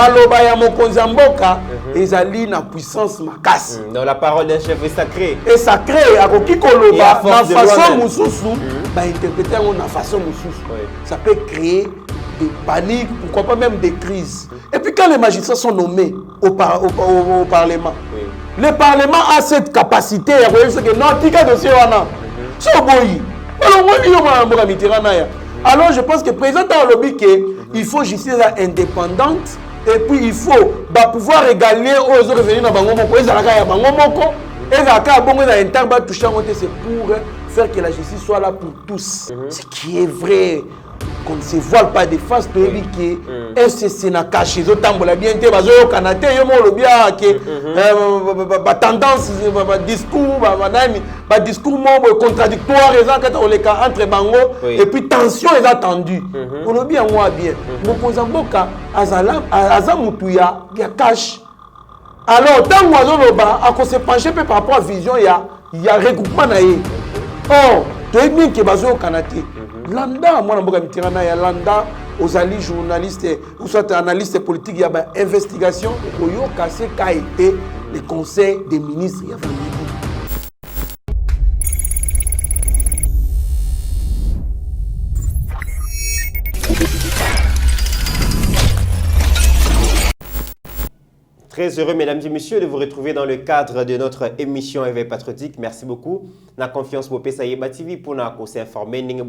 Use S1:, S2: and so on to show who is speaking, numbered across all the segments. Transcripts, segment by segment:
S1: maloba ya mokonzi ya mboka ezali na puissance makasi.
S2: Dans la parole d'un chef est sacrée.
S1: Et sacré akoki koloba na façon mususu ba interpréter na façon mususu. Ça peut créer des paniques, pourquoi pas même des crises. Et puis quand les magistrats sont nommés au Parlement, le Parlement a cette capacité à voir ce que non, tika dossier wana. Alors je pense que le président a lobby qu'il faut justice indépendante et puis il faut pouvoir égaler aux autres venus dans Bango Moko. C'est pour faire que la justice soit là pour tous. Ce qui est vrai. Qu'on ne se voile pas de face, tu dis que c'est na caché, zo tambola bien te bazo kanate yo mo lo bien que tendance discours discours mo contradictoire entre bango et puis tension est attendue. On lo bien moi bien. Mokonzi mboka azala mutu ya cash. Alors tant oiseau loba a se pencher par rapport à vision il y a regroupement na ye. Oh, tu dis que bazo kanate. Landa, moi, je suis Landa, aux alliés journalistes, ou soit analystes politiques, il y a une investigation. Il y a été le conseil des ministres.
S2: Très heureux, mesdames et messieurs, de vous retrouver dans le cadre de notre émission Éveil Patriotique. Merci beaucoup. La confiance pour PSAYEBA TV pour nous s'informer. Nous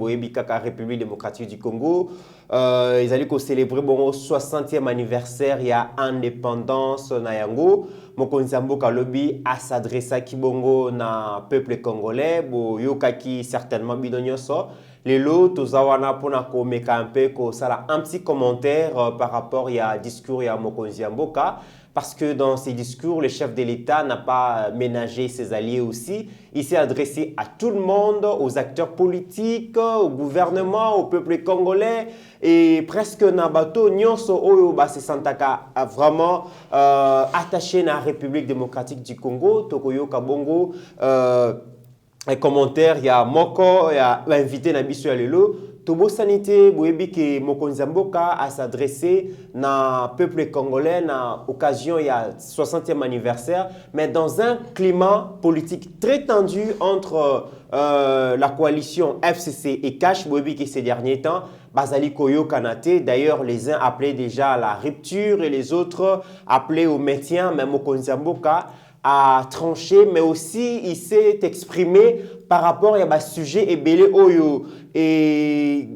S2: la République démocratique du Congo. Ils allaient célébrer le 60e anniversaire il y a indépendance na yango. Mokonzi mboka lobby a s'adressé à Kibongo na peuple congolais. Bo yokaki certainement bidonyoso. Les lots, tous awana pona ko meka un peu ko sala un petit commentaire par rapport à discours ya Mokonzi mboka. Parce que dans ses discours, le chef de l'État n'a pas ménagé ses alliés aussi. Il s'est adressé à tout le monde, aux acteurs politiques, au gouvernement, au peuple congolais. Et presque Nabato, Nyonso Oyo, se sentaka vraiment attaché à la République démocratique du Congo, Tokoyo Kabongo. Un commentaire, il y a Moko, il y a invité Nabiso Alelo. Tobo Sanité, Boyebi que Mokonzi mboka a s'adressé na peuple congolais na occasion il y a 60e anniversaire, mais dans un climat politique très tendu entre la coalition FCC et Cash. Boyebi que ces derniers temps, Bazali Koyo Kanate, d'ailleurs les uns appelaient déjà à la rupture et les autres appelaient au maintien, mais Mokonzi mboka a tranché, mais aussi il s'est exprimé par rapport à un sujet ébélé oyo et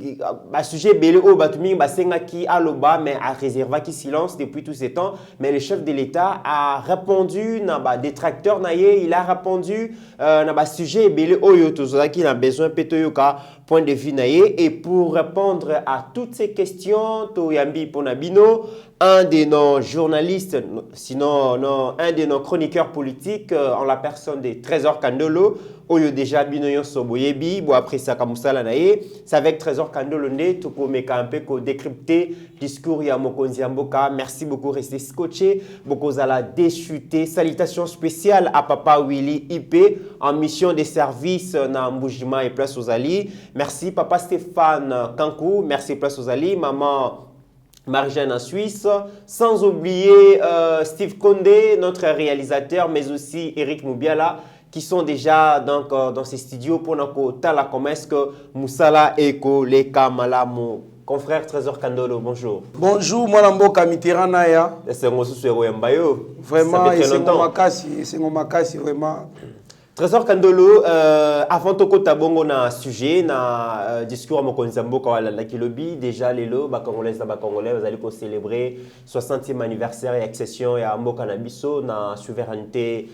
S2: un sujet ébélé oyo batumi basenga ki aloba mais a réservé qui silence depuis tous ces temps. Mais le chef de l'État a répondu na ba détracteur naie, il a répondu na ba sujet ébélé oyo tozola qui a besoin petoyoka point de vue naie. Et pour répondre à toutes ces questions, to yambi ponabino, un de nos journalistes, sinon non, un de nos chroniqueurs politiques en la personne de Trésor Kandolo. Oyo déjà binoyo soboyebi bo après ça kamusala nae c'est avec Trésor Kandolo ne to ko meka un peu ko décrypter discours ya Mokonzi mboka. Merci beaucoup, restez scotché beaucoup à la déchuter. Salutations spéciales à Papa Willy IP en mission de service na Mboujima et Place aux Ali. Merci Papa Stéphane Kankou, merci Place aux Ali, maman Marjane en Suisse, sans oublier Steve Condé, notre réalisateur, mais aussi Eric Moubiala, qui sont déjà donc, dans ces studios pour nous tala comment est-ce que Moussala Eko Leka Malamu. Confrère Trésor Kandolo, bonjour.
S1: Bonjour, moi Mboka Mitiranaya.
S2: C'est un Yambayo.
S1: Vraiment, c'est mon makasi, vraiment.
S2: Trésor Kandolo, avant toko tabongo na sujet na discours à Mokonzi mboka wala la kilobi déjà lelo ba congolais vous allez célébrer 60e anniversaire et accession ya mboka na biso na souveraineté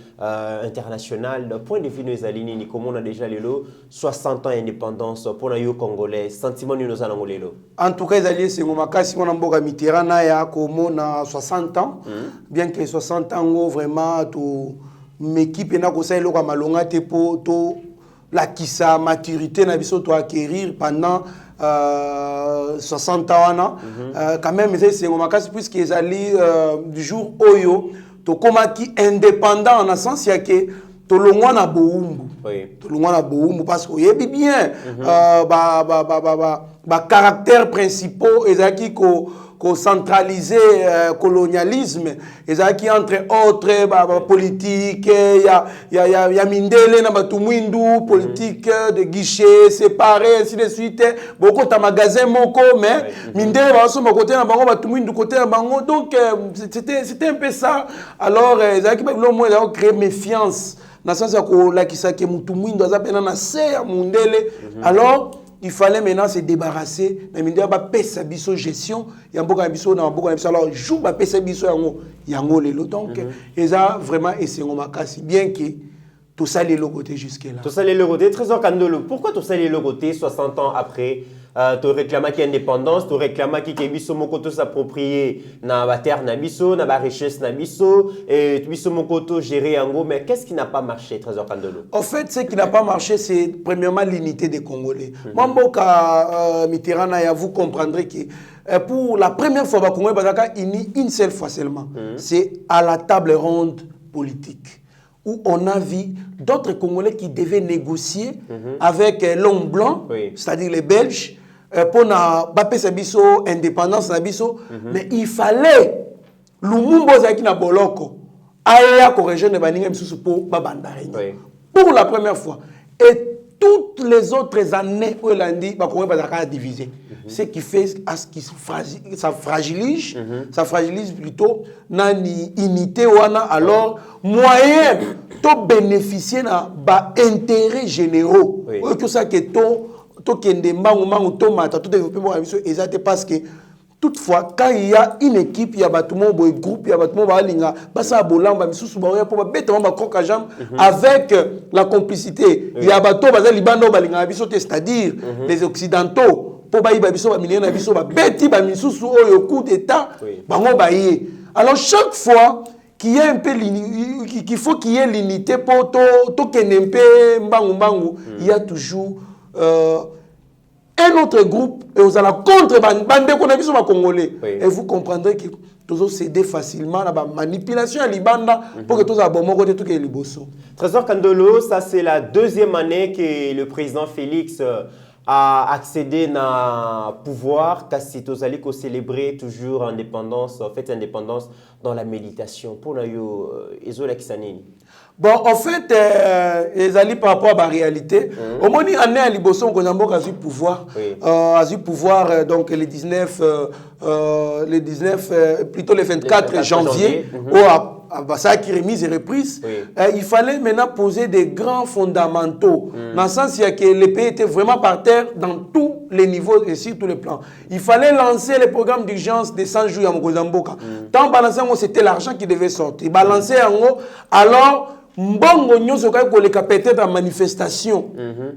S2: internationale. Point de vue nos alini ni comment on a déjà lelo 60 ans d'indépendance pour na yo congolais sentiment ni nos lelo.
S1: En tout cas les alliés c'est makasi mona mboka Mitterrand ya komo na 60 ans bien que 60 ans vraiment tout mais qui peut pas ça le malonga te pour la kisa maturité na biso to acquérir pendant 60 ans quand même c'est un makasi puisque les alliés du jour oyo to koma ki indépendant en sens ya que to longwa na boumbu to longwa na boumbu parce que yebi bien ba caractères principaux ezaki ko centraliser colonialisme ezalaki entre autres politique ya mindele na batumwindu politique de guichet séparé ainsi de suite beaucoup de magasins moko mais mindele basoma côté na bango batumwindu côté na bango donc c'était un peu ça alors ezalaki ba lo mo créer méfiance na sens ya ko lakisa ke mutumwindu azapena na se ya mundele alors il fallait maintenant se débarrasser mais mindele ba pesa biso gestion ya mboka biso na mboka biso alors jour ba pesa biso yango lelo donc eza vraiment esengo makasi bien que tout ça les côté jusque là
S2: tout ça les côté Trésor Kandolo pourquoi tout ça les côté 60 ans après tu réclames qui indépendance tu réclames qui biso mokoto s'approprier na ba terre na biso na ba richesse na biso et biso mokoto gérer yango mais qu'est-ce qui n'a pas marché Trésor Kandolo?
S1: En fait ce qui n'a pas marché c'est premièrement l'unité des Congolais. Mamboka Mitterrand ya vous comprendrez que pour la première fois ba Congolais bazaka unis une seule fois seulement. C'est à la table ronde politique où on a vu d'autres Congolais qui devaient négocier avec l'homme blanc, c'est-à-dire les Belges, pour na biso indépendance na biso, mais il fallait Lumumba zaki na boloko aya corriger ne baninga misusu pour babandari. Pour la première fois et toutes les autres années où l'andi ba Congolais bazaka divisé. Ce qui fait à ce qui ça fragilise plutôt nani unité wana alors moyen to bénéficier na ba intérêts généraux que ça que to kende mbangu to mata to développer mo biso exact parce que toutefois quand il y a une équipe il y a batumo boy groupe il y a batumo ba linga basa bolamba misusu ba ya po ba beta ba koka jam avec la complicité il y a bato baza libano ba linga biso c'est-à-dire les occidentaux pour baïba biso ba milliers na biso ba beti ba misusu oyo coup d'état bango baïe alors chaque fois qu'il y a un peu qu'il faut qu'il y ait l'unité pour to kenempe mbangu il y a toujours un autre groupe et vous allez contre bande qu'on a vu sur ma Congolais et vous comprendrez que tous céder facilement la manipulation à Libanda pour que tous à bon côté tout que liboso.
S2: Trésor Kandolo, ça c'est la deuxième année que le président Félix a accédé à pouvoir kasi tozali ko célébrer toujours indépendance en fait indépendance dans la méditation pour na yo ezola kisanini.
S1: Bon, en fait, les alliés par rapport à la réalité, au moins, il y a un liboson qu'on a eu pouvoir, donc le 19, plutôt le 24 janvier, ça qui remise et reprise, il fallait maintenant poser des grands fondamentaux, dans le sens que le pays était vraiment par terre dans tous les niveaux et sur tous les plans. Il fallait lancer le programme d'urgence de 100 jours à Mokuzamboka. Tant balancer, c'était l'argent qui devait sortir. Balancer en haut, alors, mbongo nyonso ka ko le peut-être en manifestation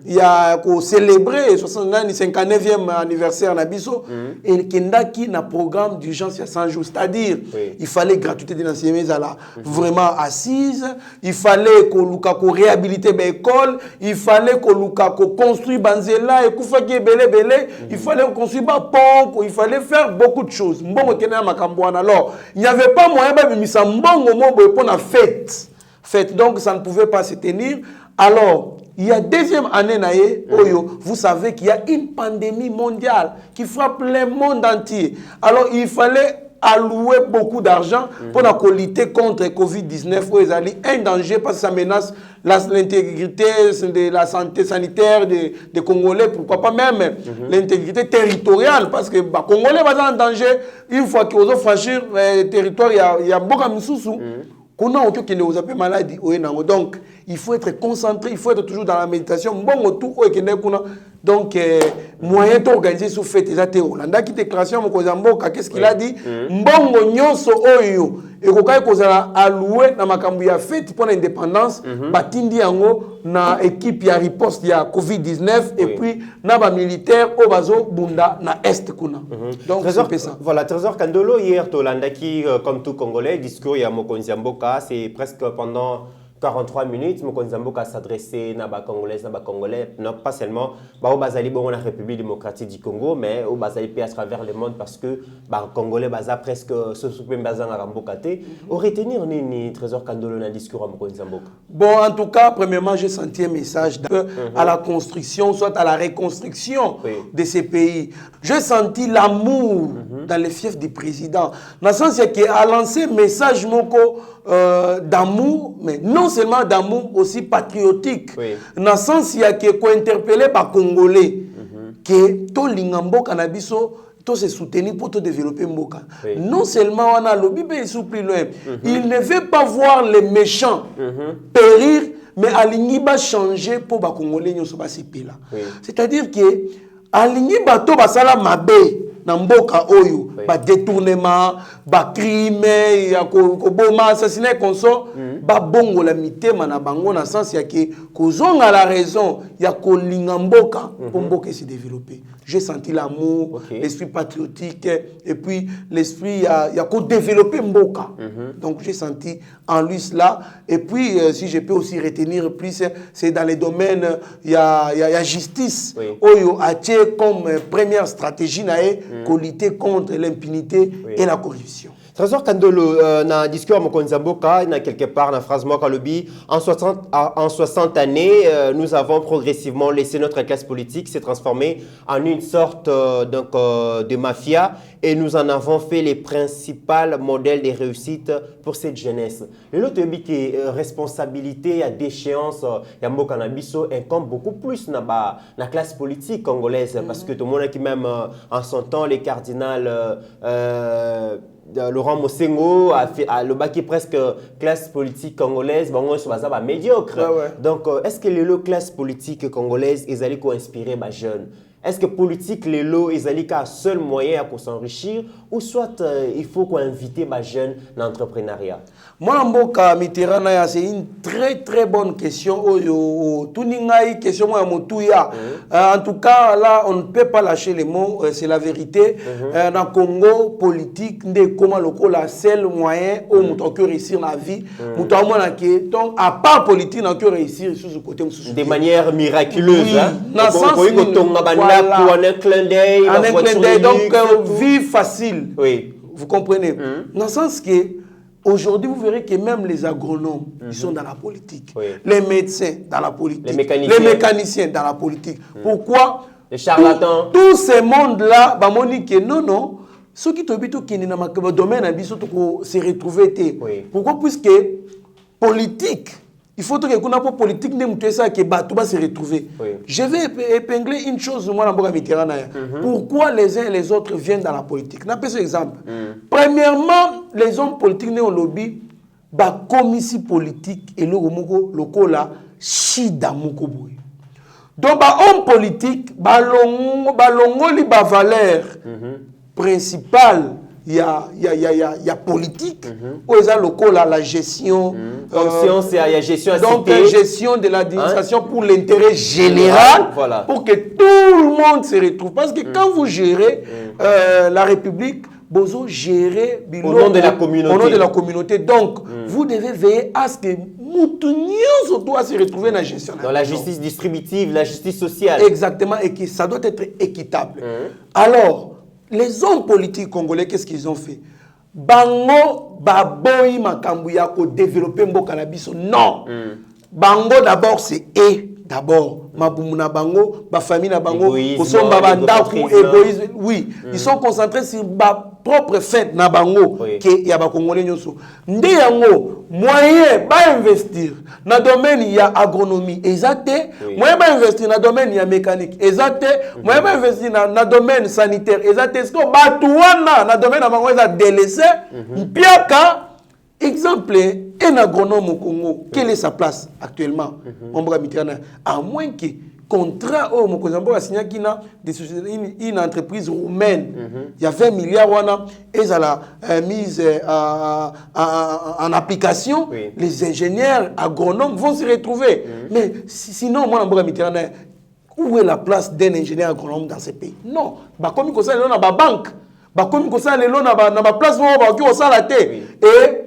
S1: il y a ko célébrer 59e anniversaire na biso et kendaki na programme d'urgence ya 100 jours c'est-à-dire il fallait gratuité de l'enseignement là vraiment assise il fallait ko luka ko réhabiliter ba école il fallait ko luka ko construire banzela et kufaki belé il fallait construire ba pont il fallait faire beaucoup de choses mbongo kena makambo alors il n'y avait pas moyen ba bimisa mbongo mo pour na fête. Donc ça ne pouvait pas se tenir. Alors, il y a deuxième année, vous savez qu'il y a une pandémie mondiale qui frappe le monde entier. Alors, il fallait allouer beaucoup d'argent pour lutter contre Covid-19. Où un danger parce que ça menace l'intégrité de la santé sanitaire des Congolais. Pourquoi pas même l'intégrité territoriale parce que les Congolais sont en danger. Une fois qu'ils ont franchi le territoire, il y a beaucoup de sous. Donc, il faut être concentré, il faut être toujours dans la méditation. Donc, moyen d'organiser sous fête. Landa qui déclaration, qu'est-ce qu'il a dit? Mbongo nyonso oyo. Et qu'on a alloué dans ma cambuya fête pour l'indépendance. Batindi yango na équipe ya riposte ya Covid-19 et puis na ba militaire au bazo bunda na est kuna. Donc c'est ça.
S2: Voilà, Trésor Kandolo hier Tolanda qui comme tout Congolais discours ya Mokonzi Mboka, c'est presque pendant 43 minutes, Mokonzi Mboka s'adresser à Congolais, non pas seulement au Bazali, la République démocratique du Congo, mais au Bazali à travers le monde parce que Congolais Baza presque se soupent Bazan à Rambokate. Au retenir ni Trésor Kandolo dans le discours à Mokonzi Mboka.
S1: Bon, en tout cas, premièrement, j'ai senti un message à la construction, soit à la reconstruction de ces pays. J'ai senti l'amour dans les fiefs du président. Dans le sens qu'il a lancé un message d'amour, mais non seulement d'amour, aussi patriotique. Dans le sens qu'il a interpellé par Congolais, que tout l'Ingambo Canabiso, tout se soutenir pour tout développer Mboka. Non seulement on a lobby, mais plus loin. Il ne veut pas voir les méchants périr, mais Aligniba changer pour les Congolais qui sont passés là. C'est-à-dire que Aligniba to basala mabe. Na mboka oyo ba détournement ba crime ya ko boma assassiné konso ba bongo la mitema na bango na sens ya ke kozonga la raison ya ko linga mboka pour mboka se développer. J'ai senti l'amour, l'esprit patriotique et puis l'esprit ya ko développer mboka. Donc j'ai senti en lui cela et puis si je peux aussi retenir plus c'est dans les domaines ya justice oyo a comme première stratégie nae pour lutter contre l'impunité et la corruption.
S2: Trésor Kandolo, dans le discours de Mokonzi Mboka, quelque part, dans la phrase Mokalobi, en 60 années, nous avons progressivement laissé notre classe politique se transformer en une sorte de mafia et nous en avons fait les principaux modèles de réussite pour cette jeunesse. L'autre responsabilité à déchéance, il y a Mboka Nabiso incombe beaucoup plus dans la classe politique congolaise parce que tout le monde qui même en son temps, les cardinals Laurent Mosengo a le bac presque classe politique congolaise, médiocre. Donc, est-ce que les classe politique congolaise ils allaient inspirer les jeunes? Est-ce que politique les lots ils allaient un seul moyen pour s'enrichir ou soit il faut qu'on invite les jeunes dans l'entrepreneuriat?
S1: Moi, Mboka Mitterrand, c'est une très bonne question. Question en tout cas, là, on ne peut pas lâcher les mots, c'est la vérité. Dans le Congo, politique, comment le seul moyen où on peut réussir la vie. Donc, à part politique, on peut réussir sur ce côté.
S2: De manière miraculeuse.
S1: Dans le sens
S2: un clin d'œil.
S1: Un clin d'œil, donc vie facile. Oui. Vous comprenez? Dans le sens que aujourd'hui, vous verrez que même les agronomes, ils sont dans la politique. Les médecins dans la politique. Les mécaniciens dans la politique. Pourquoi?
S2: Les charlatans.
S1: Tout ce monde-là, non. Ceux qui sont dans le domaine, ils se retrouver. Pourquoi? Puisque politique, il faut que la politique ne se retrouver. Je vais épingler une chose, moi, dans Mitterrand. Pourquoi les uns et les autres viennent dans la politique? Je vais un exemple. Premièrement, les hommes politiques ont lobby, la commission politique et le local, chida mokoboy. Donc, les hommes politiques, les valeurs principales. Il y a politique, où ils ont la gestion,
S2: conscience et la gestion
S1: donc gestion de l'administration pour l'intérêt général, pour que tout le monde se retrouve. Parce que quand vous gérez la République, vous gérez
S2: au nom de la communauté.
S1: Au nom de la communauté. Donc, vous devez veiller à ce que Moutounion doit se retrouver dans la gestion.
S2: Dans la justice distributive, la justice sociale.
S1: Exactement, et que ça doit être équitable. Alors, les hommes politiques congolais, qu'est-ce qu'ils ont fait? Bango, baboyi makambuya ko développer mboka na biso. Non. Bango d'abord c'est d'abord mabumuna bango, ba famille na bango, kosomba bandaku égoïsme. Oui, ils sont concentrés sur ba propre fait na bango que ya ba congolais nyoso. Ndé yango moyen ba investir na domaine ya agronomie exacté, moyen ba investir na domaine ya mécanique exacté, moyen ba investir na domaine sanitaire exacté. Est-ce que ba tuwana na domaine na bango za délaissé piaka. Exemple, un agronome au Congo, quelle est sa place actuellement? À moins que contrat au Mokozambo a signé une entreprise roumaine. Il y a 20 milliards et ça l'a mise en application. Les ingénieurs agronomes vont se retrouver. Mais sinon, moi, où est la place d'un ingénieur agronome dans ce pays? Non. Comme il y a une banque, comme il y a une place où il y a et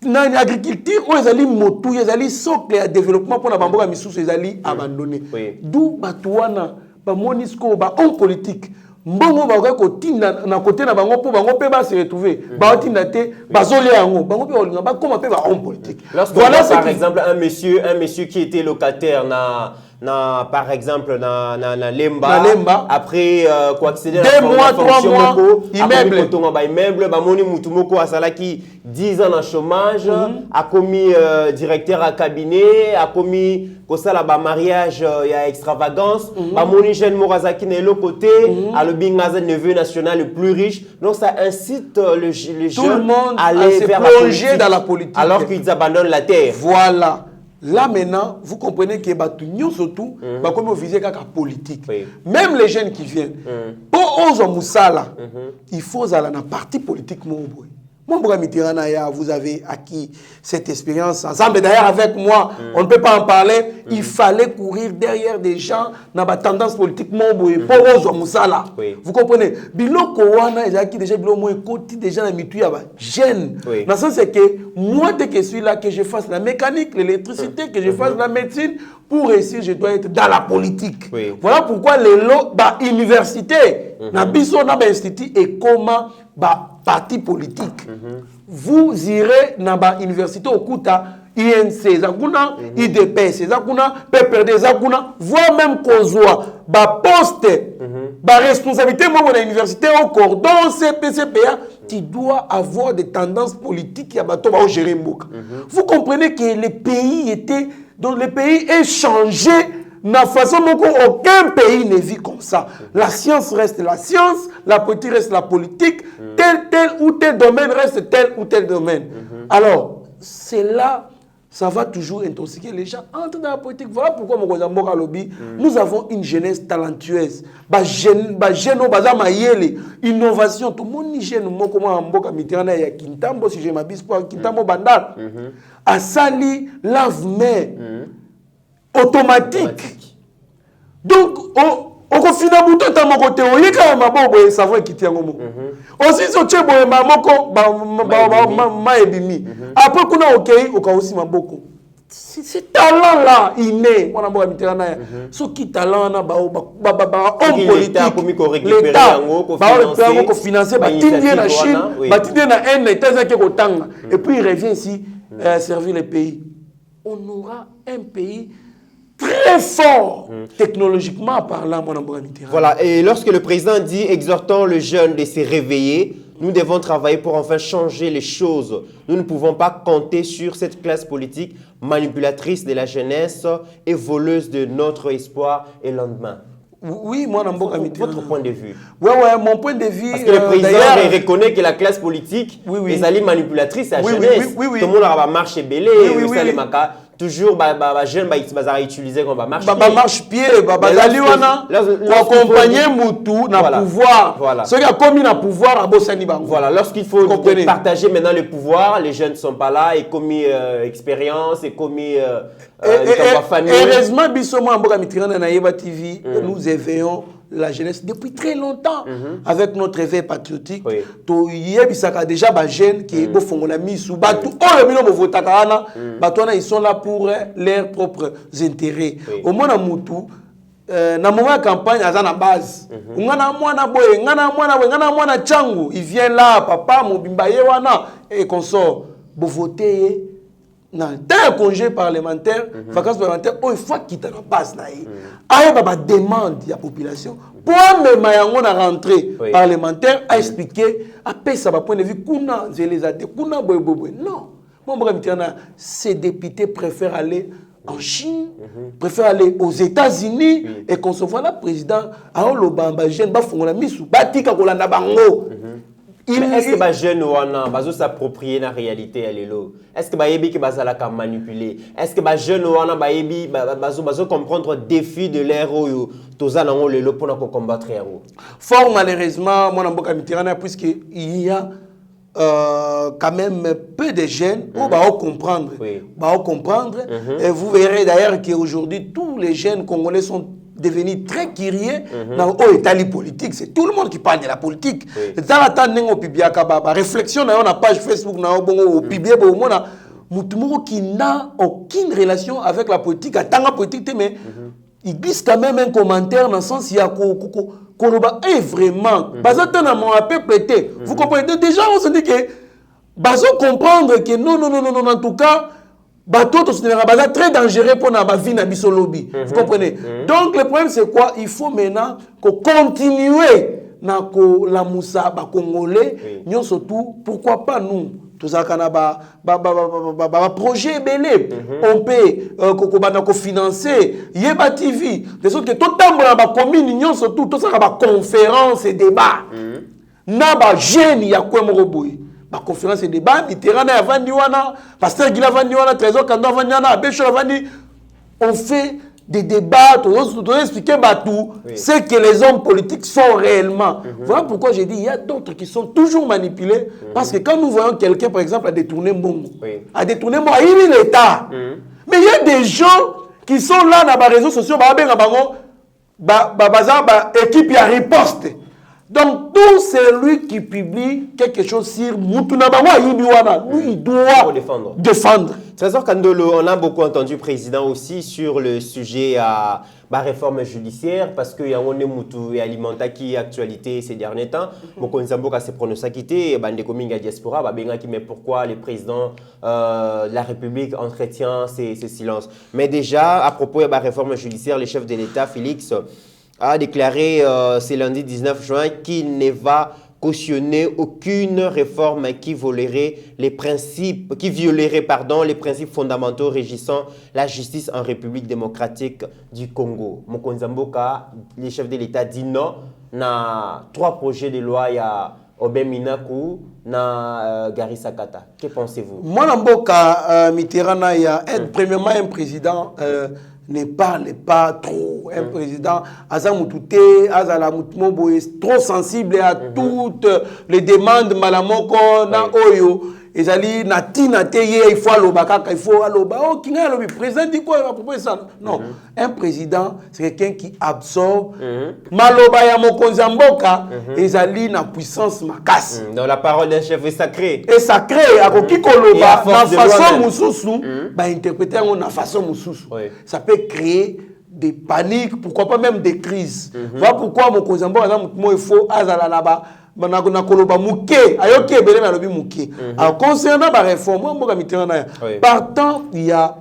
S1: dans l'agriculture, ils allaient moto, ils allaient socle à développement pour la bamboka misusu, ils allaient abandonner. D'où batouana, ba monisco, ba homme politique. Mbongo ba ko tinda na côté na bango po bango pe ba se retrouver. Ba tinda te ba zolé yango, bango pe olinga ba comment pe ba homme politique.
S2: Voilà par exemple un monsieur qui était locataire par exemple na Lemba après quoi accéder à
S1: 2 mois 3 mois
S2: immeuble ba moni mutu moko asalaki 10 ans en chômage a commis directeur à cabinet a commis kosala ba mariage ya extravagance ba moni jeune morazaki na l'autre côté à le bingaza neveu national le plus riche, donc ça incite les jeunes à aller
S1: se
S2: vers
S1: plonger dans la politique
S2: alors qu'ils abandonnent la terre.
S1: Voilà. Là maintenant, vous comprenez que Batunion surtout, comme on visait la politique. Même les jeunes qui viennent, pour Ozo Moussala, il faut aller dans la partie politique. Vous avez acquis cette expérience ensemble. D'ailleurs, avec moi, on ne peut pas en parler. Il fallait courir derrière des gens dans la tendance politique. Pour Ozo Moussala. Vous comprenez? Biloko wana ils acquis déjà biloko moins côté déjà la mituya jeune. Dans le sens c'est que moi dès que je suis là que je fasse la mécanique, l'électricité, que je fasse la médecine, pour réussir je dois être dans la politique. Voilà pourquoi les lots ba université, na biso na ba institut et comment ba parti politique. Vous irez dans la université au Kouta, INC, Zakuna, IDPS, Zakuna, PPRD, Zakuna, voire même Kozwa, ba poste, ba responsabilité, moi, dans l'université, au cordon, CPCPA, tu dois avoir des tendances politiques qui abattent gérer Mboka. Vous comprenez que le pays était, donc le pays est changé. Na façon dont aucun pays ne vit comme ça. La science reste la science, la politique reste la politique, tel ou tel domaine reste tel ou tel domaine. Alors, c'est là, ça va toujours intoxiquer les gens. Entre dans la politique. Voilà pourquoi mon lobby, nous avons une jeunesse talentueuse. Innovation. Tout le monde jeune, moi comment Mboka Mitirana ya Kintambo si je m'abuse pas Kintambo Bandal. Asali lave-main. Automatique. Donc, on confine à bouton dans mon côté. On y a quand même un bon savoir qui tient au mot. Aussi, si on tient bon, ma ebimi. Après qu'on a ok, on a aussi ma beaucoup. C'est talent là, inné. On a beau habiter là. Ce qui talent là, homme politique. L'État, qu'on financer, bâtir la Chine, bâtir la haine, l'État qui est au temps. Et puis il revient ici servir le pays. On aura un pays très fort, technologiquement parlant, mon amour.
S2: Voilà, et lorsque le président dit « exhortons le jeune de se réveiller », nous devons travailler pour enfin changer les choses. Nous ne pouvons pas compter sur cette classe politique manipulatrice de la jeunesse et voleuse de notre espoir et lendemain.
S1: Oui, moi,
S2: votre point de vue.
S1: Oui, mon point de vue.
S2: Parce que le président reconnaît que la classe politique est allée manipulatrice à la jeunesse. Tout le monde va marcher belé, toujours jeune va utiliser comme marche pied.
S1: Marche pied, pour accompagner Moutou dans le pouvoir.
S2: Voilà.
S1: Ceux qui ont commis le pouvoir à Bossani Bango.
S2: Voilà, lorsqu'il faut partager maintenant le pouvoir, les jeunes ne sont pas là, et commis expérience, et commis famille.
S1: Heureusement, Bissoma Mboka Mitirana na Yeba TV, nous éveillons la jeunesse depuis très longtemps avec notre éveil patriotique. To yebisaka déjà ba jeune qui est beau fongola misu batu o bino bo votakana batona ils sont là pour leurs propres intérêts. Au moins na mutu na moment campagne azana base. Ngana mwana boye, ngana mwana changu, il vient là papa mobimba ye wana et consort bo voter dans un congé parlementaire, vacances parlementaires, il faut quitter la base. Il y a une demande de la population. Pour même à rentrée parlementaire, à expliquer, à payer ça point de vue, non. Ces députés préfèrent aller en Chine, préfèrent aller aux États-Unis et qu'on se voit là, président, à Olobamba, jeune, Bafongola Misu, Batika Kolanda Bango.
S2: Est-ce que les jeunes vont s'approprier la réalité? Est-ce que les jeunes vont manipuler? Est-ce que les jeunes vont comprendre le défi de l'ère pour combattre?
S1: Fort malheureusement, moi, puisqu'il y a quand même peu de jeunes qui vont comprendre. Et vous verrez d'ailleurs qu'aujourd'hui, tous les jeunes congolais sont devenus très curieux dans l'Italie politique. C'est tout le monde qui parle de la politique. Dans la réflexion, dans la page Facebook, Moutoumoro qui n'a aucune relation avec la politique, attend la politique, mais il glisse quand même un commentaire dans le sens il y a Koloba est vraiment. Parce que dans mon appel prêté, vous comprenez déjà, on se dit que bazo comprendre que non, en tout cas, bateau c'est très dangereux pour la vie na biso lobby. Vous comprenez? Donc le problème c'est quoi? Il faut maintenant continuer na la moussa ba congolais, nous surtout pourquoi pas nous tout ça kanaba projet belé on peut financer Yeba TV de sorte que tout temps ba commune nous surtout tout ça ba conférence et débat na ba jeune ya kwa moroboy ba conférence et débat Mitterrand ya vandi wana pasteur Gila vandi wana Trésor Kanda vandi wana Bécho vandi on fait des débats, on doit expliquer tout ce que les hommes politiques sont réellement. Voilà pourquoi j'ai dit il y a d'autres qui sont toujours manipulés. Parce que quand nous voyons quelqu'un, par exemple, à détourner Mbongo, à détourner Mbongo, il est l'État. Mais il y a des gens qui sont là dans les réseaux sociaux, équipe y a riposte. Donc, tout celui qui publie quelque chose sur Moutouna, lui, il doit défendre.
S2: Trésor Kandolo, on a beaucoup entendu le président aussi sur le sujet à la réforme judiciaire parce qu'il y a un Moutou et Alimenta qui est actualité ces derniers temps. Mokonzamboka s'est prononcé quitter, Bande Kominga Diaspora, mais pourquoi le président de la République entretient ces silences? Mais déjà, à propos de la réforme judiciaire, le chef de l'État, Félix, a déclaré ce lundi 19 juin qu'il ne va cautionner aucune réforme qui violerait les principes fondamentaux régissant la justice en République démocratique du Congo. Mokonzamboka, le chef de l'État, dit non. Na 3 projets de loi, il y a Obem Minakou, na Gary Sakata. Que pensez-vous?
S1: Moi, Namboka, Mitterrand, il y a premièrement un président ne parle pas trop. Un président, Azamoutoute, Azalamoutmobo est trop sensible à toutes les demandes malamoko na oyo. Ezali natina teye il faut alobaka il faut aloba oh kinga alobi président dit quoi à propos de ça non un président c'est quelqu'un qui absorbe maloba ya mokonzi mboka ezali na puissance makasi
S2: dans la parole d'un chef est sacré
S1: akoki koloba na façon mususu ba interpréter na façon mususu ça peut créer des paniques pourquoi pas même des crises voilà pourquoi mokonzi mboka il faut azala là-bas alors concernant la réforme, partant il y a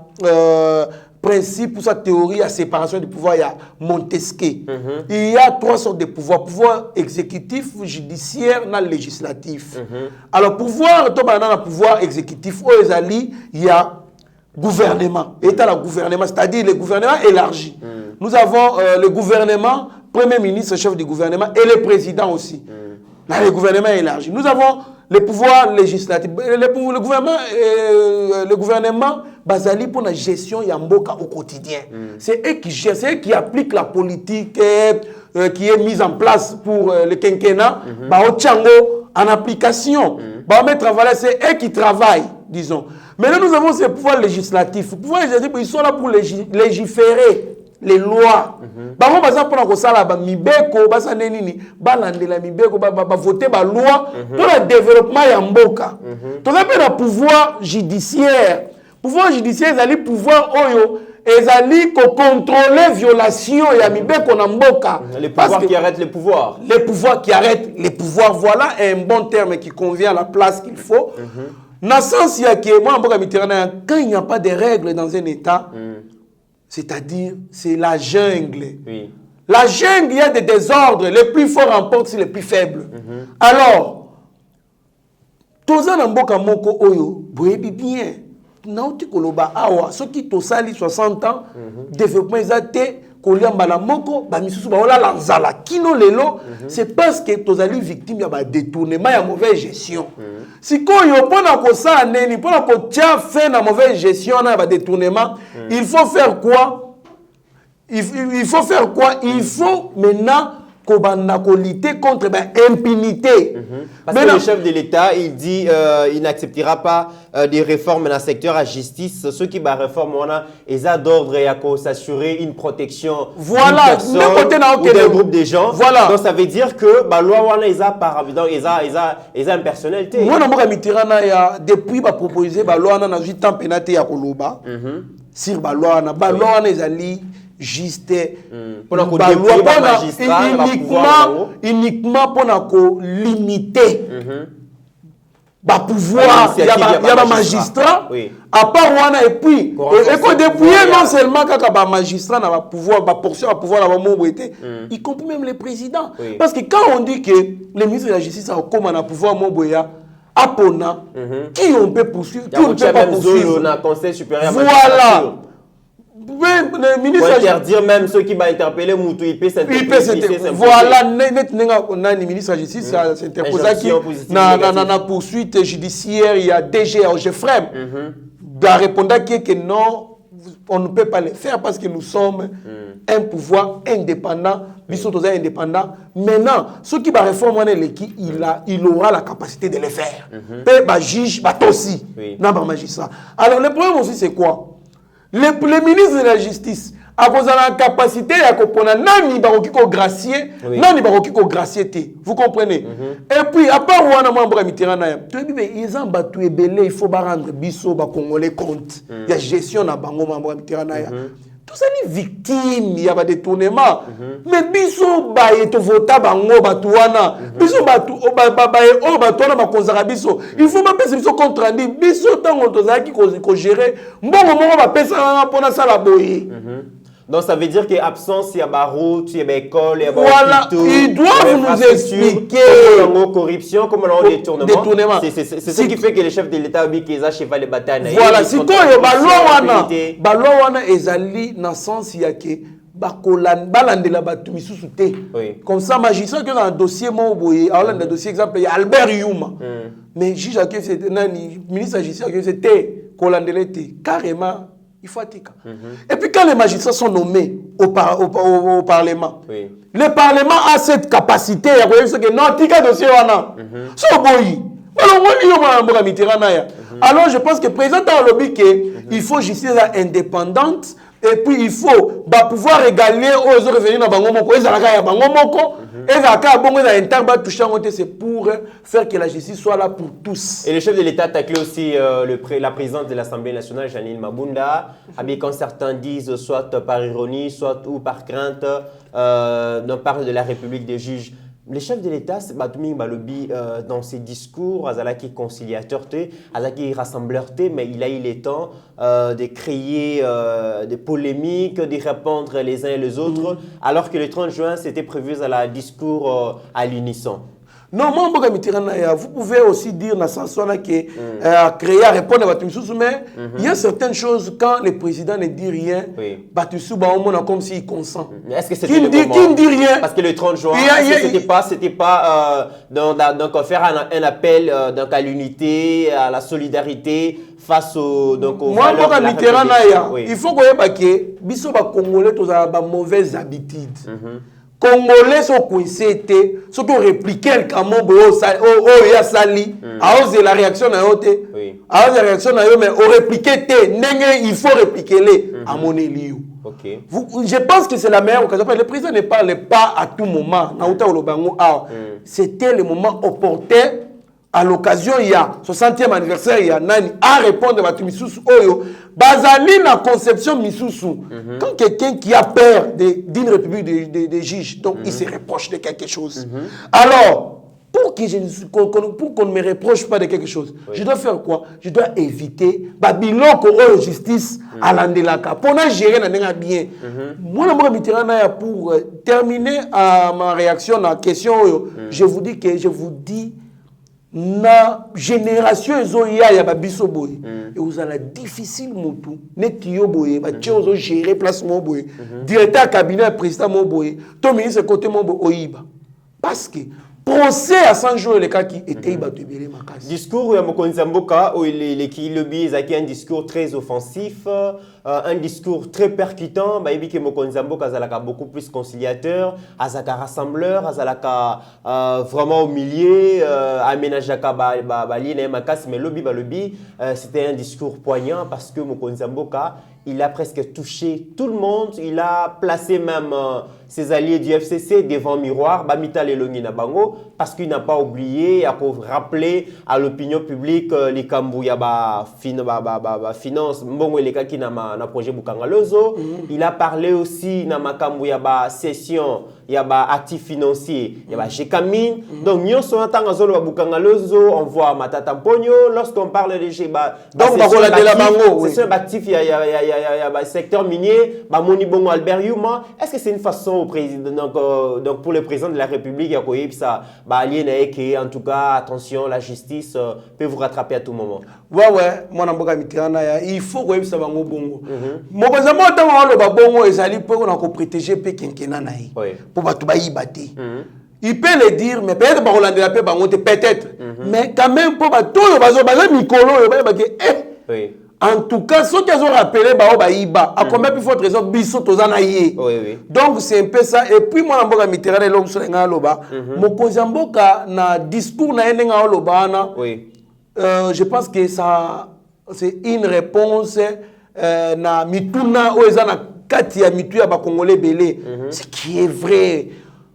S1: principe pour sa théorie à séparation du pouvoir, il y a Montesquieu. Il y a 3 sortes de pouvoirs. Pouvoir exécutif, judiciaire, et législatif. Alors pouvoir exécutif, il y a gouvernement. État le gouvernement, c'est-à-dire le gouvernement élargi. Nous avons le gouvernement, premier ministre, chef du gouvernement et le président aussi. Là, le gouvernement est élargi. Nous avons le pouvoir législatif. Le gouvernement basali pour la gestion Yamboka au quotidien. C'est eux qui gèrent, c'est eux qui appliquent la politique qui est mise en place pour le quinquennat. En application. Mettre en valeur, c'est eux qui travaillent, disons. Maintenant, nous avons ces pouvoirs législatifs. Les pouvoirs législatifs, ils sont là pour légiférer les lois. Bango baza pour ko sala ba mibeko basa nenini balandela mibeko ba voter ba loi pour le développement ya mboka. To appelle le pouvoir judiciaire. Pouvoir judiciaire ezali pouvoir oyo ezali ko contrôler violation ya mibeko na mboka.
S2: Les pouvoirs qui arrêtent les pouvoirs.
S1: Les pouvoirs qui arrêtent les pouvoirs, voilà un bon terme qui convient à la place qu'il faut. Dans le sens il y a que moi mboka Mitterrand quand il n'y a pas de règles dans un état c'est-à-dire, c'est la jungle. La jungle, il y a des désordres. Les plus forts remportent sur les plus faibles. Alors, tous les Mboka Moko Oyo, vous voyez bien, Nauti Koloba Awa, ceux qui ont 60 ans, développement exacté, Koliambala Moko, Bamisusu Baola Lanzala, Kino Lelo, c'est parce que tous les victimes de détournement et de mauvaise gestion. Si quand il y a une mauvaise gestion, un détournement, il faut faire quoi? Il faut faire quoi? Il faut maintenant qu'on lutter contre l'impunité.
S2: Parce que le chef de l'État, il dit il n'acceptera pas des réformes dans le secteur de la justice. Ceux qui va réforme, ils ont d'ordre et à s'assurer une protection d'une personne ou d'un groupe de gens.
S1: Voilà.
S2: Donc ça veut dire que la loi ils ont une personnalité.
S1: Moi, depuis que proposé la loi, on a eu temps pénaté à Koloba. Sur la loi, ils ont juste uniquement pour limiter le pouvoir il y a un magistrat à part et puis dépouiller non seulement quand magistrat n'a pas pouvoir y compris même le président parce que quand on dit que le ministre de la justice a comme un pouvoir Apona qui on peut poursuivre qui on ne peut pas poursuivre voilà. Le ministre
S2: interdire même ceux qui vont interpeller Moutou, il peut s'interpeller.
S1: Voilà, le ministre de la Justice s'est interposé dans la poursuite judiciaire. Il y a DG Ogefrem qui a répondu que non, on ne peut pas le faire parce que nous sommes un pouvoir indépendant. Nous sommes indépendants. Maintenant, ceux qui vont réformer il aura la capacité de le faire. Le juge, aussi, magistrat. Alors, le problème aussi, c'est quoi? Le ministre de la Justice a la capacité de comprendre nani barokiko gracier, nani barokiko gracier. Vous comprenez? Et puis, à part Wana Mambra Mitterrand, ils ont battu belé, il faut rendre biso ba congolais compte. Il y a gestion na bango Mambra Mitterrand. Tout ça est victime, il y a des détournements. Mais biso ba eto vota bango batuana. Biso batu o batuana ba konzara biso. Il faut pas penser biso contre dit biso tango tozaki ko gérer. Mbongo mongo ba pesa na pona sala boye.
S2: Donc ça veut dire qu'il y a absence, il y a route, il y a école, il y a
S1: voilà, ils doivent nous expliquer
S2: comment la corruption, comment le détournement. C'est ce qui fait que les chefs de l'État ont qu'ils achèvent les batailles.
S1: Voilà, si toi, la loi ezali dans le sens il y a que balandela batu misusu te. Comme ça, magistrat que dans un dossier moboye, alors dans un dossier exemple, il y a Albert Youma. Mais juge à qui c'était ministre de la Justice qui c'était kolandela te carrément. Il faut attiquer. Et puis quand les magistrats sont nommés au Parlement, le Parlement a cette capacité à dire que non, tika dossier wana. So boyi. Alors je pense que le président a lobby qu'il faut justice indépendante et puis il faut pouvoir égaler aux autres revenus dans Bango Moko. C'est pour faire que la justice soit là pour tous.
S2: Et le chef de l'État a taclé aussi la présidente de l'Assemblée nationale, Janine Mabunda, quand certains disent soit par ironie, soit ou par crainte, on parle de la République des juges. Le chef de l'État, dans ses discours, Azalaki conciliateur, Azalaki rassembleur, mais il a eu le temps de créer des polémiques, de répondre les uns et les autres, alors que le 30 juin, c'était prévu à la discours à l'unisson.
S1: Non, moi, vous pouvez aussi dire dans ce sens-là que créer, répondre à Batumissou, mais il y a certaines choses, quand le président ne dit rien, Batumissou, on a comme s'il consent.
S2: Est-ce que c'était le moment?
S1: Qui ne dit rien?
S2: Parce que le 30 juin, c'était pas donc faire un appel donc à l'unité, à la solidarité face aux
S1: valeurs de la République. Il faut que biso ba Congolais tous a mauvaises habitudes. Congolais sont coincés, ceux qui ont répliqué le Kamombo, il y a sali, la réaction n'a pas la réaction mais on répliqué, il faut répliquer les à mon élio. Je pense que c'est la meilleure occasion. Le président ne parle pas à tout moment. C'était le moment opportun. À l'occasion, il y a 60e anniversaire, il y a Nani à répondre à Misusu Oyo. Bazali na conception Misusu. Quand quelqu'un qui a peur d'une république des juges, donc il se reproche de quelque chose. Alors, pour qu'on ne me reproche pas de quelque chose, je dois faire quoi? Je dois éviter Babylon ko justice à l'andelaka. Pour gérer na bien. Moi, pour terminer ma réaction à la question, je vous dis na génération ezoya ya babiso boye et vous allez difficile mutu netio boye ba tiozo gérer place mo boye directeur cabinet président mo boye to ministre côté mo oyiba parce que procès à 100 jours les cas qui étaient batubélé makasi.
S2: Discours ya mokonzi mboka où il qui lobby ezaki un discours très offensif, un discours très percutant, ba yebi ke mokonzi mboka azalaka beaucoup plus conciliateur, azaka rassembleur, azalaka vraiment au milieu, aménageaka ba lié makasi, mais lobby c'était un discours poignant parce que mokonzi mboka il a presque touché tout le monde. Il a placé même ses alliés du FCC devant miroir, Bamita Lelongi Nabango, parce qu'il n'a pas oublié, à rappeler à l'opinion publique les Kambouya finance, Mbongo les qui n'a projet Bukangalozo. Il a parlé aussi na Kambouya session, il y a actifs financiers, il y a Jekamine. Donc nous sommes en train de Bukangalozo, on voit Matata Mpogno. Lorsqu'on parle de Jeba,
S1: donc
S2: c'est un actif, il y a secteur minier, Moni Bongo Albert Yuma. Est-ce que c'est une façon au président, donc pour le président de la République, en tout cas, attention, la justice peut vous rattraper à tout moment?
S1: Ouais, moi, il faut que ça va au bongo. Mon président, le bongo, ils allaient pour protéger Pékin pour battre. Il peut le dire, mais peut-être pas Hollande la paix, peut-être. Mais quand même, pour battre, en tout cas, ceux qui ont rappelé, à combien il faut trésor biso tozanaye. Donc c'est un peu ça. Et puis moi, je Mitterrand l'homme sur l'enga loba. Mon Kozamboka na discours na enga loba na. Je pense que ça c'est une réponse na mituna oezana kati ya mitu ya ba Congolais belé. Ce qui est vrai.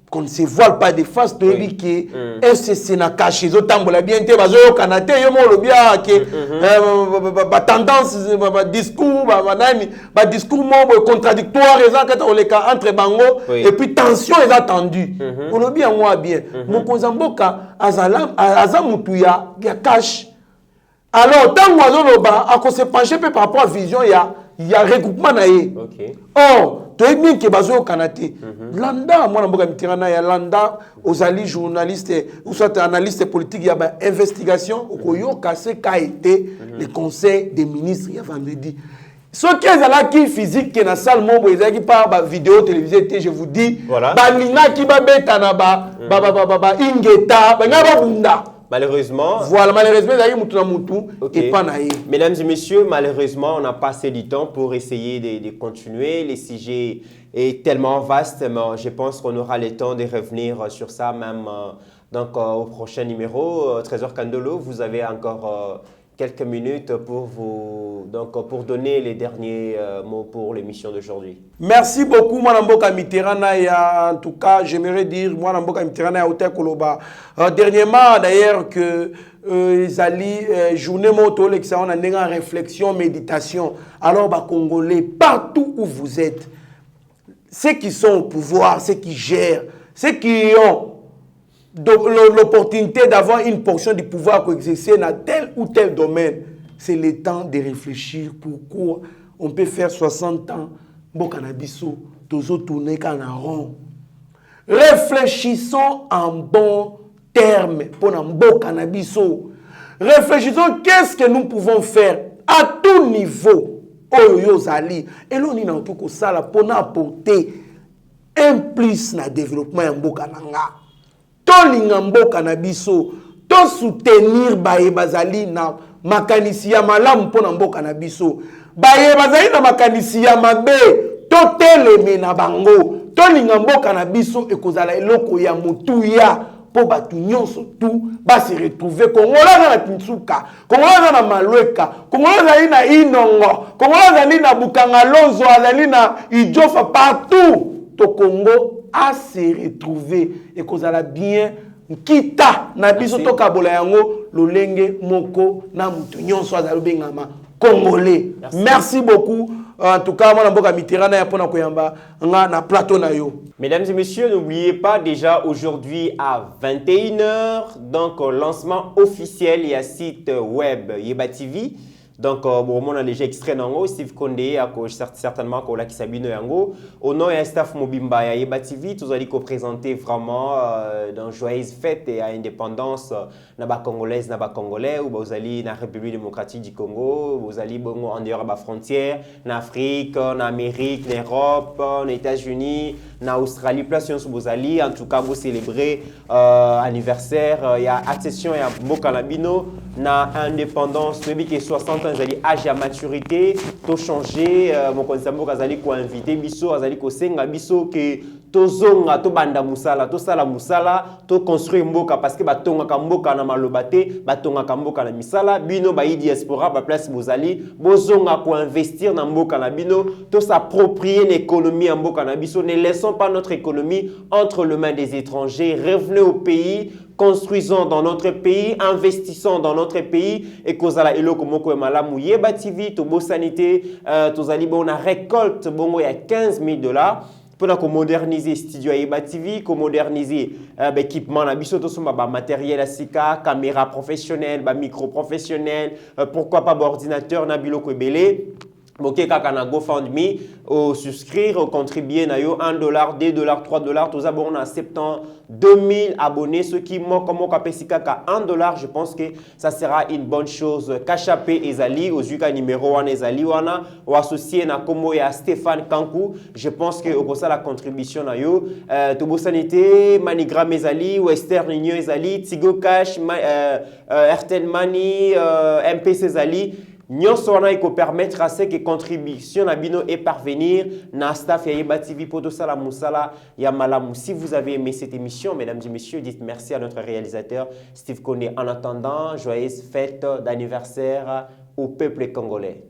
S1: Qu'on ne se voile pas de face, tu dis que SCC n'a caché, ils ont tambola bien, tu vas au Canada, ils ont le bien, que tendance, discours, discours contradictoire, entre Bango, et puis tension est attendue. On le bien, moi bien. Mon Kozamboka, Azamutuya, il y a cash. Alors, tant que à cause de pencher par rapport à la vision, il y a regroupement. Or, tu es bien que bazo au Canada. Landa, moi, je suis Landa, aux alliés journalistes, ou soit analystes politiques, il y a une investigation. Au Koyo, cassé qu'a été le conseil des ministres, il y a vendredi. Ce qui est là qui physique, qui est dans la salle, qui parle de vidéo télévisée, je vous dis, Balina qui va mettre en Ingeta, Bunda.
S2: Malheureusement.
S1: Voilà, malheureusement, et pas naïf.
S2: Mesdames et messieurs, malheureusement, on n'a pas assez de temps pour essayer de continuer. Le sujet est tellement vaste, mais je pense qu'on aura le temps de revenir sur ça même donc, au prochain numéro. Trésor Kandolo, vous avez encore quelques minutes pour donner les derniers mots pour l'émission d'aujourd'hui.
S1: Merci beaucoup, Mwanamboka Mitterrand. En tout cas, j'aimerais dire, Mwanamboka Mitterrand à Hôtel Koloba. Dernièrement, d'ailleurs, que les alliés, journée moto, on a une réflexion, méditation. Alors, Congolais, partout où vous êtes, ceux qui sont au pouvoir, ceux qui gèrent, ceux qui ont l'opportunité d'avoir une portion du pouvoir pour exercer dans tel ou tel domaine, c'est le temps de réfléchir pourquoi on peut faire 60 ans, Bokanabiso, tozo tourner rond. Réfléchissons en bon terme pour Bokanabiso. Réfléchissons qu'est-ce que nous pouvons faire à tout niveau. Et l'on a tout ça pour apporter un plus dans le développement de Bokananga. Tolinga mboka na biso, to soutenir baye bazali na makanisi ya malamu pona mboka na biso. Baye bazali na makanisi ya mabe, to teleme na bango. Tolinga mboka na biso ekozala eloko ya mutuya po batu nyonso tu ba se retrouver Kongola na Kinsuka, Kongola na Malweka, Kongola na Inongo, Kongola na Bukangalozo, azali na Idjofa partout. To Congo à se retrouver et qu'on a bien kita na biso to kabola yango lolenge moko na mutu nyonso azalo bengama congolais. Merci beaucoup. En tout cas, moi, je Mitterrand na koyamba na plateau na yo.
S2: Mesdames et messieurs, n'oubliez pas déjà aujourd'hui à 21 h, donc lancement officiel et à site web Yeba TV. Donc, on a déjà extrait Nango, Steve Kondé, certainement qui s'habille Nango. Au nom et staff Mobimba et Yeba TV, tous allez présenter vraiment dans joyeuse fête et à indépendance naba congolaise, naba congolais, ou vous allez dans la République démocratique du Congo, vous allez en dehors de la frontière, en Afrique, en Amérique, en Europe, en États-Unis, na Australie place yon bozali en tout cas vous célébrer anniversaire il y a accession ya mboka na bino na indépendance toyebi ke 60 ans ezali âge ya maturité to changer mokonzi mboka azali ko inviter biso azali ko senga biso ke tozonga to banda musala to sala musala to construire mboka parce que batongaka mboka na maloba te batongaka mboka na misala bino ba diaspora ba place bozali bozonga ko investir na mboka na bino to s'approprier l'économie en mboka na biso. Ne laissons pas notre économie entre les mains des étrangers. Revenez au pays, construisons dans notre pays, investissons dans notre pays et kozala eloko moko malamu Yeba TV to bo sanité tozali bon na récolte bongo ya $15,000 pour moderniser studio Yeba TV, moderniser équipement na biso to soma ba matériel asika, caméra professionnelle, ba micro professionnel, pourquoi pas ordinateur na biloko ebele. Ok, kaka na GoFundMe, souscrire, contribuer na yo $1, $2, $3, tous abonnés à 72 000 abonnés, ceux qui manquent comme kaka $1, je pense que ça sera une bonne chose. Kachapé Ezali, aux Yuka numéro 1 Ezali wana, ou associé na Komo et à Stéphane Kankou, je pense que au ça la contribution na yo, Tobo Sanité, Manigram Ezali, Western Union Ezali, Tigo Cash, Airtel Money, MPC Ezali. Nous sommes permettre à ce que contribution à bino et parvenir na staff ya Yeba TV pour tout ça la musala ya malamu. Si vous avez aimé cette émission, mesdames et messieurs, dites merci à notre réalisateur Steve Kone. En attendant, joyeuse fête d'anniversaire au peuple congolais.